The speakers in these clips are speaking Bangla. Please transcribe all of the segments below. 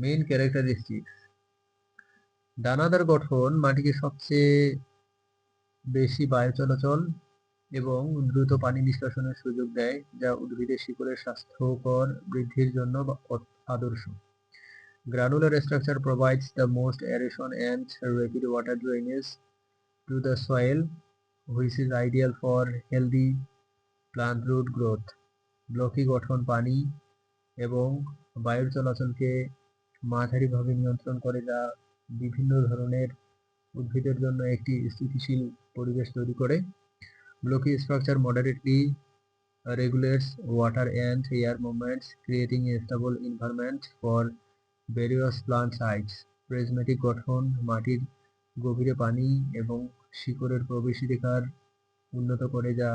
Main characteristics. দানাদার গঠন মাটিকে সবচেয়ে বেশি বায়ু চলাচল এবং দ্রুত পানি নিষ্কাশনের সুযোগ দেয়, যা উদ্ভিদের শিকড়ের স্বাস্থ্যকর বৃদ্ধির জন্য আদর্শ। Granular structure provides the most aeration and rapid water drainage to the soil, which is ideal for healthy plant root growth. ব্লকি গঠন পানি এবং বায়ুর চলাচলকে মাঝারিভাবে নিয়ন্ত্রণ করে, যা বিভিন্ন ধরনের উদ্ভিদের জন্য একটি স্থিতিশীল পরিবেশ তৈরি করে। ব্লকি structure moderately regulates water and air movements, creating a stable environment for various plant types. Prismatic গঠন মাটির গভীরে পানি এবং শিকড়ের প্রবেশাধিকার উন্নত করে, যা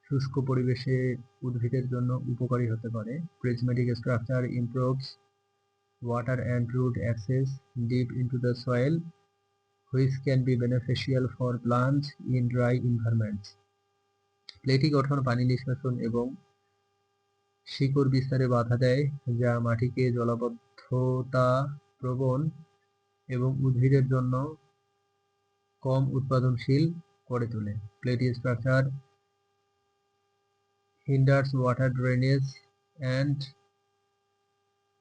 শুষ্ক পরিবেশে উদ্ভিদের জন্য উপকারী হতে পারে। Prismatic structure improves water and root access deep into the soil, which can be beneficial for plants in dry environments. প্লেটি গঠন পানি নিষ্কাশন এবং শিকড় বিস্তারে বাধা দেয়, যা মাটিকে জলাবদ্ধতা প্রবণ এবং উদ্ভিদের জন্য কম উৎপাদনশীল করে তোলে। প্লেটি structure hinders water drainage and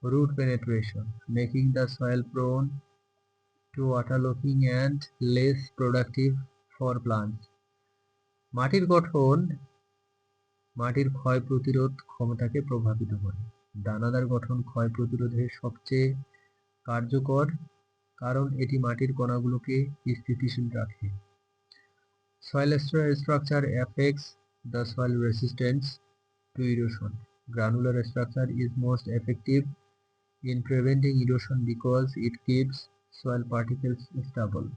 root penetration, making the soil prone to waterlogging and less productive for plants. মাটির গঠন মাটির ক্ষয় প্রতিরোধ ক্ষমতাকে প্রভাবিত করে। দানাদার গঠন ক্ষয় প্রতিরোধে সবচেয়ে কার্যকর, কারণ এটি মাটির কণাগুলোকে স্থিতিশীল রাখে। Soil structure affects the soil resistance to erosion. Granular structure is most effective in preventing erosion because it keeps soil particles stable.